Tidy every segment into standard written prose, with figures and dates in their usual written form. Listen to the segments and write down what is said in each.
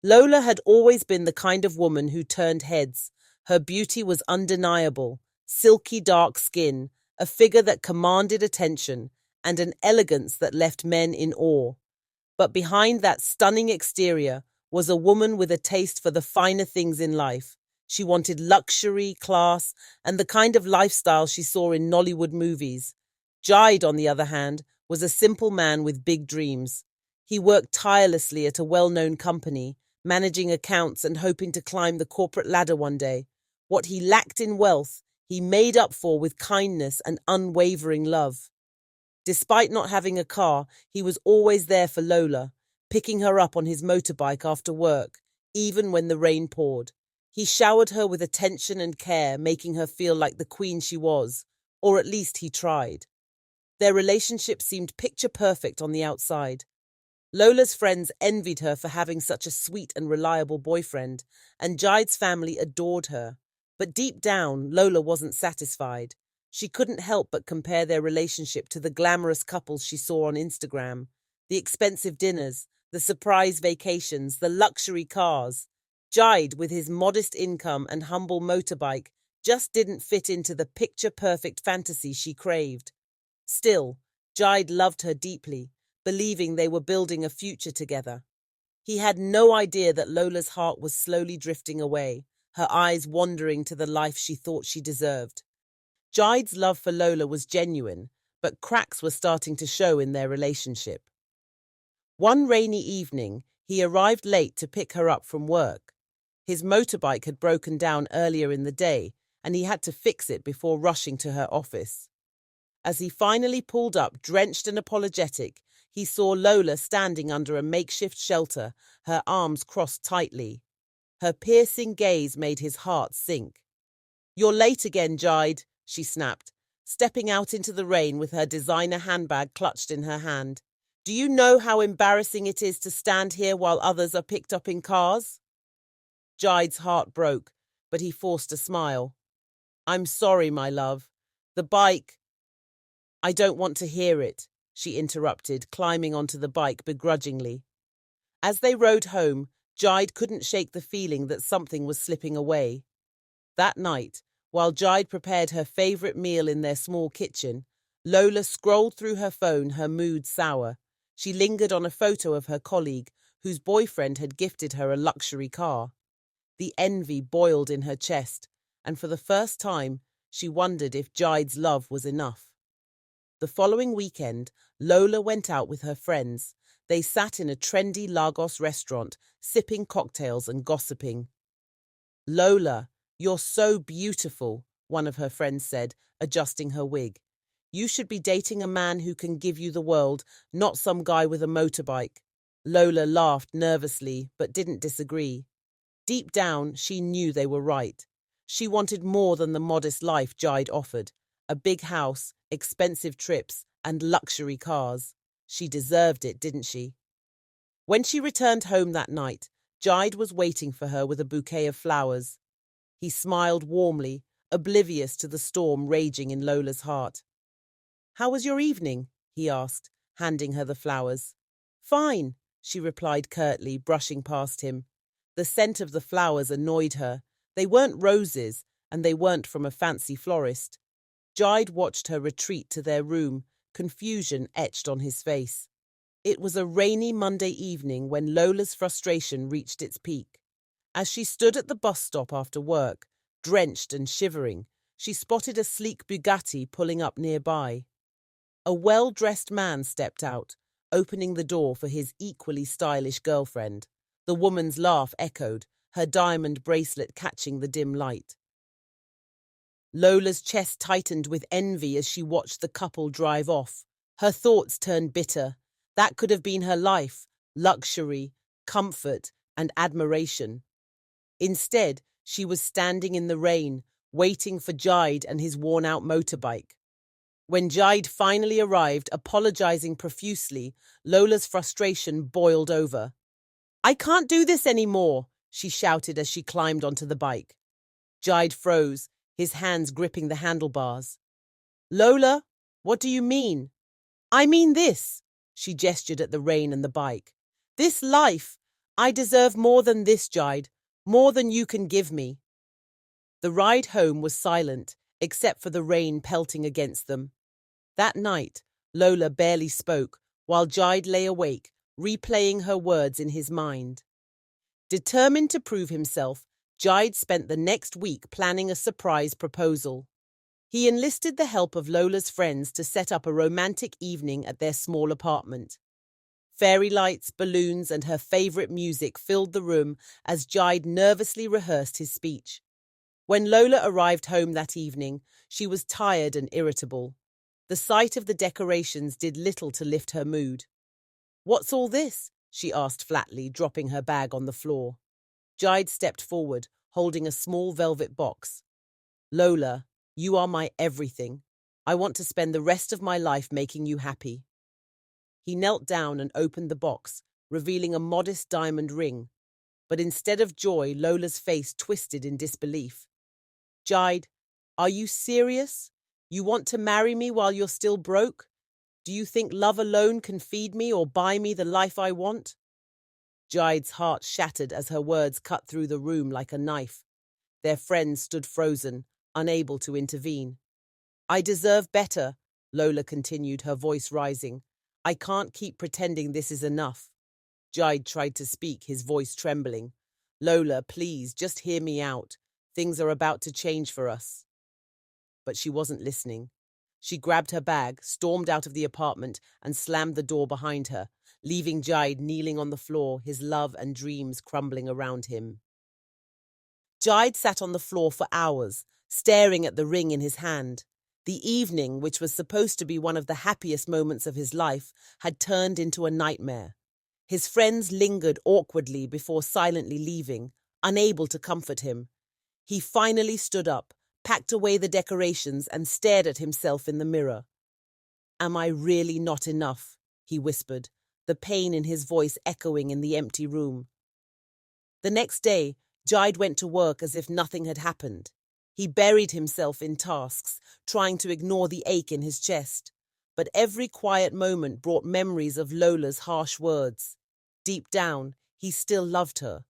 Lola had always been the kind of woman who turned heads. Her beauty was undeniable, silky dark skin, a figure that commanded attention, and an elegance that left men in awe. But behind that stunning exterior was a woman with a taste for the finer things in life. She wanted luxury, class, and the kind of lifestyle she saw in Nollywood movies. Jide, on the other hand, was a simple man with big dreams. He worked tirelessly at a well-known company, managing accounts and hoping to climb the corporate ladder one day. What he lacked in wealth, he made up for with kindness and unwavering love. Despite not having a car, he was always there for Lola, picking her up on his motorbike after work, even when the rain poured. He showered her with attention and care, making her feel like the queen she was, or at least he tried. Their relationship seemed picture perfect on the outside. Lola's friends envied her for having such a sweet and reliable boyfriend, and Jide's family adored her. But deep down, Lola wasn't satisfied. She couldn't help but compare their relationship to the glamorous couples she saw on Instagram. The expensive dinners, the surprise vacations, the luxury cars. Jide, with his modest income and humble motorbike, just didn't fit into the picture-perfect fantasy she craved. Still, Jide loved her deeply, believing they were building a future together. He had no idea that Lola's heart was slowly drifting away, her eyes wandering to the life she thought she deserved. Jide's love for Lola was genuine, but cracks were starting to show in their relationship. One rainy evening, he arrived late to pick her up from work. His motorbike had broken down earlier in the day, and he had to fix it before rushing to her office. As he finally pulled up, drenched and apologetic, he saw Lola standing under a makeshift shelter, her arms crossed tightly. Her piercing gaze made his heart sink. "You're late again, Jide," she snapped, stepping out into the rain with her designer handbag clutched in her hand. "Do you know how embarrassing it is to stand here while others are picked up in cars?" Jide's heart broke, but he forced a smile. "I'm sorry, my love. The bike—" "I don't want to hear it," she interrupted, climbing onto the bike begrudgingly. As they rode home, Jide couldn't shake the feeling that something was slipping away. That night, while Jide prepared her favorite meal in their small kitchen, Lola scrolled through her phone, her mood sour. She lingered on a photo of her colleague, whose boyfriend had gifted her a luxury car. The envy boiled in her chest, and for the first time, she wondered if Jide's love was enough. The following weekend, Lola went out with her friends. They sat in a trendy Lagos restaurant, sipping cocktails and gossiping. "Lola, you're so beautiful," one of her friends said, adjusting her wig. "You should be dating a man who can give you the world, not some guy with a motorbike." Lola laughed nervously, but didn't disagree. Deep down, she knew they were right. She wanted more than the modest life Jide offered. A big house, expensive trips, and luxury cars. She deserved it, didn't she? When she returned home that night, Jide was waiting for her with a bouquet of flowers. He smiled warmly, oblivious to the storm raging in Lola's heart. "How was your evening?" he asked, handing her the flowers. "Fine," she replied curtly, brushing past him. The scent of the flowers annoyed her. They weren't roses, and they weren't from a fancy florist. Jide watched her retreat to their room, confusion etched on his face. It was a rainy Monday evening when Lola's frustration reached its peak. As she stood at the bus stop after work, drenched and shivering, she spotted a sleek Bugatti pulling up nearby. A well-dressed man stepped out, opening the door for his equally stylish girlfriend. The woman's laugh echoed, her diamond bracelet catching the dim light. Lola's chest tightened with envy as she watched the couple drive off. Her thoughts turned bitter. That could have been her life, luxury, comfort, and admiration. Instead, she was standing in the rain, waiting for Jide and his worn-out motorbike. When Jide finally arrived, apologizing profusely, Lola's frustration boiled over. "I can't do this anymore," she shouted as she climbed onto the bike. Jide froze, his hands gripping the handlebars. "Lola, what do you mean?" "I mean this," she gestured at the rain and the bike. "This life, I deserve more than this, Jide, more than you can give me. The ride home was silent, except for the rain pelting against them. That night, Lola barely spoke, while Jide lay awake, replaying her words in his mind. Determined to prove himself, Jide spent the next week planning a surprise proposal. He enlisted the help of Lola's friends to set up a romantic evening at their small apartment. Fairy lights, balloons, and her favorite music filled the room as Jide nervously rehearsed his speech. When Lola arrived home that evening, she was tired and irritable. The sight of the decorations did little to lift her mood. "What's all this?" she asked flatly, dropping her bag on the floor. Jide stepped forward, holding a small velvet box. "Lola, you are my everything. I want to spend the rest of my life making you happy." He knelt down and opened the box, revealing a modest diamond ring. But instead of joy, Lola's face twisted in disbelief. "Jide, are you serious? You want to marry me while you're still broke? Do you think love alone can feed me or buy me the life I want?" Jide's heart shattered as her words cut through the room like a knife. Their friends stood frozen, unable to intervene. "I deserve better," Lola continued, her voice rising. "I can't keep pretending this is enough." Jide tried to speak, his voice trembling. "Lola, please, just hear me out. Things are about to change for us." But she wasn't listening. She grabbed her bag, stormed out of the apartment, and slammed the door behind her, leaving Jide kneeling on the floor, his love and dreams crumbling around him. Jide sat on the floor for hours, staring at the ring in his hand. The evening, which was supposed to be one of the happiest moments of his life, had turned into a nightmare. His friends lingered awkwardly before silently leaving, unable to comfort him. He finally stood up, packed away the decorations, and stared at himself in the mirror. "Am I really not enough?" he whispered, the pain in his voice echoing in the empty room. The next day, Jide went to work as if nothing had happened. He buried himself in tasks, trying to ignore the ache in his chest. But every quiet moment brought memories of Lola's harsh words. Deep down, he still loved her,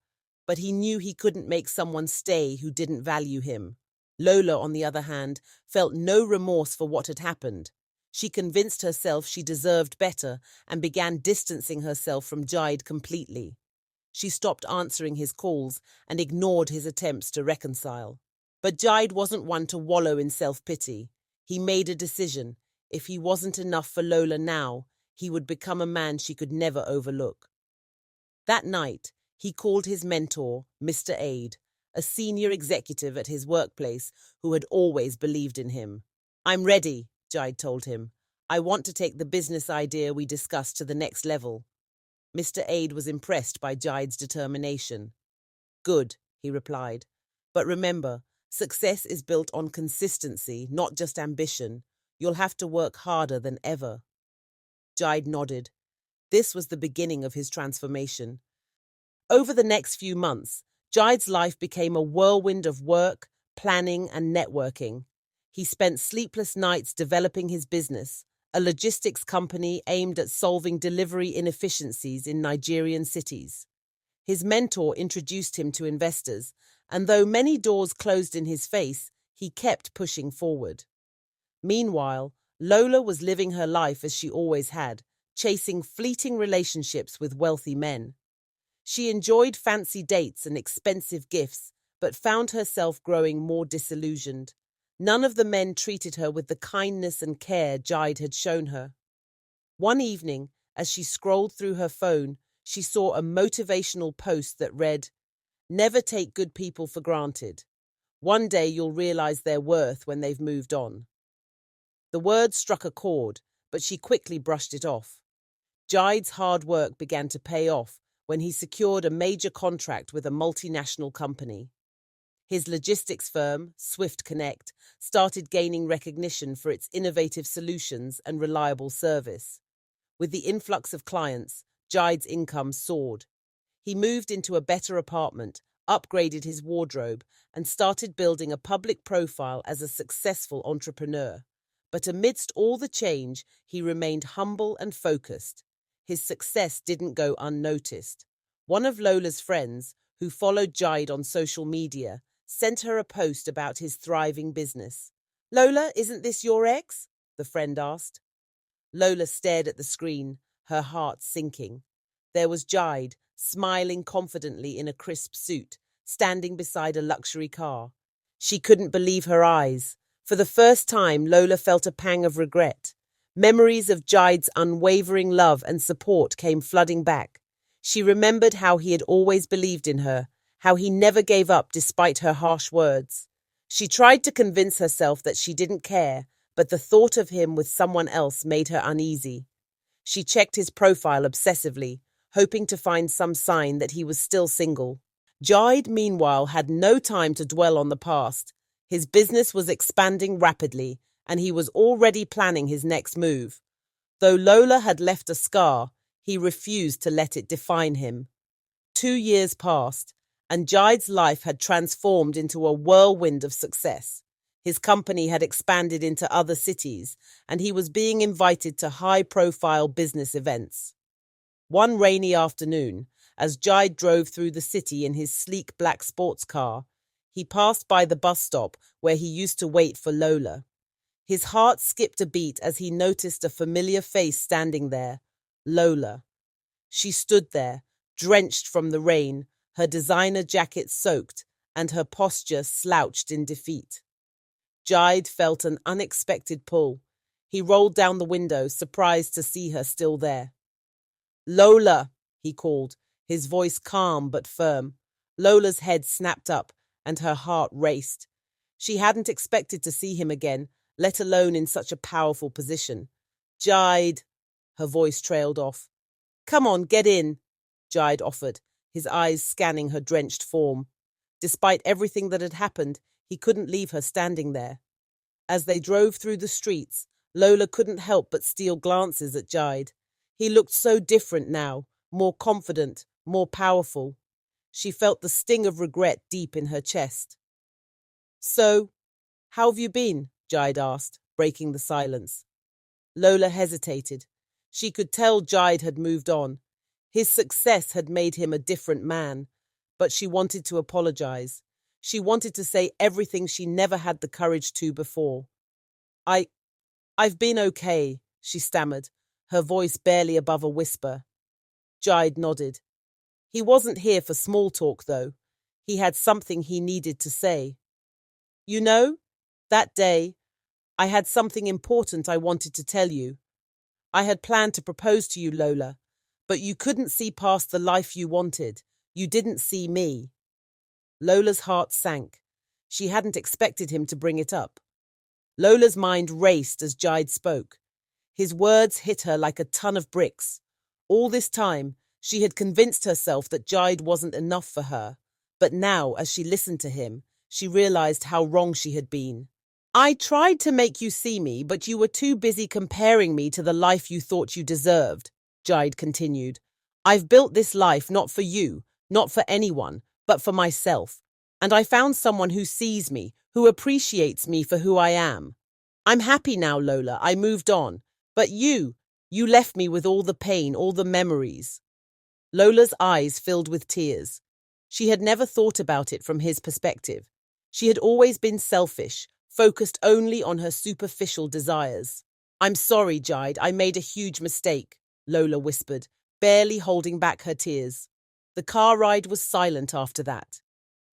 but he knew he couldn't make someone stay who didn't value him. Lola, on the other hand, felt no remorse for what had happened. She convinced herself she deserved better and began distancing herself from Jide completely. She stopped answering his calls and ignored his attempts to reconcile. But Jide wasn't one to wallow in self-pity. He made a decision. If he wasn't enough for Lola now, he would become a man she could never overlook. That night, he called his mentor, Mr. Aid, a senior executive at his workplace who had always believed in him. "I'm ready," Jide told him. "I want to take the business idea we discussed to the next level." Mr. Aid was impressed by Jide's determination. "Good," he replied. "But remember, success is built on consistency, not just ambition. You'll have to work harder than ever." Jide nodded. This was the beginning of his transformation. Over the next few months, Jide's life became a whirlwind of work, planning, and networking. He spent sleepless nights developing his business, a logistics company aimed at solving delivery inefficiencies in Nigerian cities. His mentor introduced him to investors, and though many doors closed in his face, he kept pushing forward. Meanwhile, Lola was living her life as she always had, chasing fleeting relationships with wealthy men. She enjoyed fancy dates and expensive gifts, but found herself growing more disillusioned. None of the men treated her with the kindness and care Jide had shown her. One evening, as she scrolled through her phone, she saw a motivational post that read, "Never take good people for granted. One day you'll realize their worth when they've moved on." The words struck a chord, but she quickly brushed it off. Jide's hard work began to pay off when he secured a major contract with a multinational company. His logistics firm, Swift Connect, started gaining recognition for its innovative solutions and reliable service. With the influx of clients, Jide's income soared. He moved into a better apartment, upgraded his wardrobe, and started building a public profile as a successful entrepreneur. But amidst all the change, he remained humble and focused. His success didn't go unnoticed. One of Lola's friends, who followed Jide on social media, sent her a post about his thriving business. "Lola, isn't this your ex?" the friend asked. Lola stared at the screen, her heart sinking. There was Jide, smiling confidently in a crisp suit, standing beside a luxury car. She couldn't believe her eyes. For the first time, Lola felt a pang of regret. Memories of Jide's unwavering love and support came flooding back. She remembered how he had always believed in her, how he never gave up despite her harsh words. She tried to convince herself that she didn't care, but the thought of him with someone else made her uneasy. She checked his profile obsessively, hoping to find some sign that he was still single. Jide, meanwhile, had no time to dwell on the past. His business was expanding rapidly, and he was already planning his next move. Though Lola had left a scar, he refused to let it define him. 2 years passed, and Jide's life had transformed into a whirlwind of success. His company had expanded into other cities, and he was being invited to high-profile business events. One rainy afternoon, as Jide drove through the city in his sleek black sports car, he passed by the bus stop where he used to wait for Lola. His heart skipped a beat as he noticed a familiar face standing there, Lola. She stood there, drenched from the rain, her designer jacket soaked, and her posture slouched in defeat. Jide felt an unexpected pull. He rolled down the window, surprised to see her still there. "Lola," he called, his voice calm but firm. Lola's head snapped up, and her heart raced. She hadn't expected to see him again, let alone in such a powerful position. "Jide," her voice trailed off. "Come on, get in," Jide offered, his eyes scanning her drenched form. Despite everything that had happened, he couldn't leave her standing there. As they drove through the streets, Lola couldn't help but steal glances at Jide. He looked so different now, more confident, more powerful. She felt the sting of regret deep in her chest. "So, how have you been?" Jide asked, breaking the silence. Lola hesitated. She could tell Jide had moved on. His success had made him a different man, but she wanted to apologize. She wanted to say everything she never had the courage to before. I've been okay," she stammered, her voice barely above a whisper. Jide nodded. He wasn't here for small talk, though. He had something he needed to say. "You know, that day, I had something important I wanted to tell you. I had planned to propose to you, Lola, but you couldn't see past the life you wanted. You didn't see me." Lola's heart sank. She hadn't expected him to bring it up. Lola's mind raced as Jide spoke. His words hit her like a ton of bricks. All this time, she had convinced herself that Jide wasn't enough for her. But now, as she listened to him, she realized how wrong she had been. "I tried to make you see me, but you were too busy comparing me to the life you thought you deserved," Jide continued. "I've built this life not for you, not for anyone, but for myself. And I found someone who sees me, who appreciates me for who I am. I'm happy now, Lola. I moved on. But you left me with all the pain, all the memories." Lola's eyes filled with tears. She had never thought about it from his perspective. She had always been selfish, focused only on her superficial desires. "I'm sorry, Jide. I made a huge mistake," Lola whispered, barely holding back her tears. The car ride was silent after that.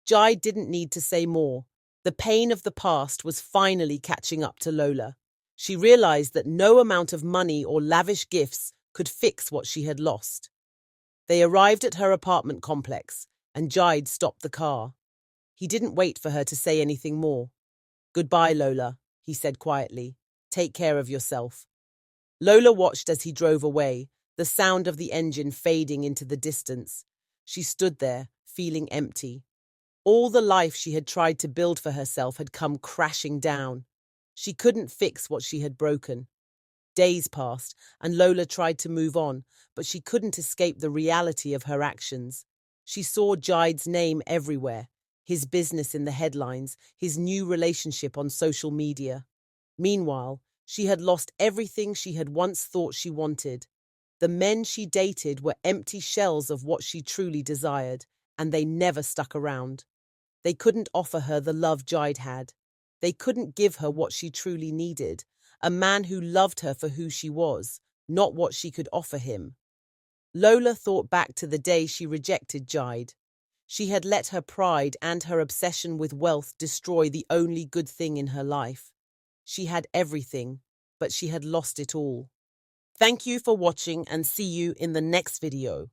Jide didn't need to say more. The pain of the past was finally catching up to Lola. She realized that no amount of money or lavish gifts could fix what she had lost. They arrived at her apartment complex, and Jide stopped the car. He didn't wait for her to say anything more. "Goodbye, Lola," he said quietly. "Take care of yourself." Lola watched as he drove away, the sound of the engine fading into the distance. She stood there, feeling empty. All the life she had tried to build for herself had come crashing down. She couldn't fix what she had broken. Days passed, and Lola tried to move on, but she couldn't escape the reality of her actions. She saw Jide's name everywhere, his business in the headlines, his new relationship on social media. Meanwhile, she had lost everything she had once thought she wanted. The men she dated were empty shells of what she truly desired, and they never stuck around. They couldn't offer her the love Jide had. They couldn't give her what she truly needed, a man who loved her for who she was, not what she could offer him. Lola thought back to the day she rejected Jide. She had let her pride and her obsession with wealth destroy the only good thing in her life. She had everything, but she had lost it all. Thank you for watching and see you in the next video.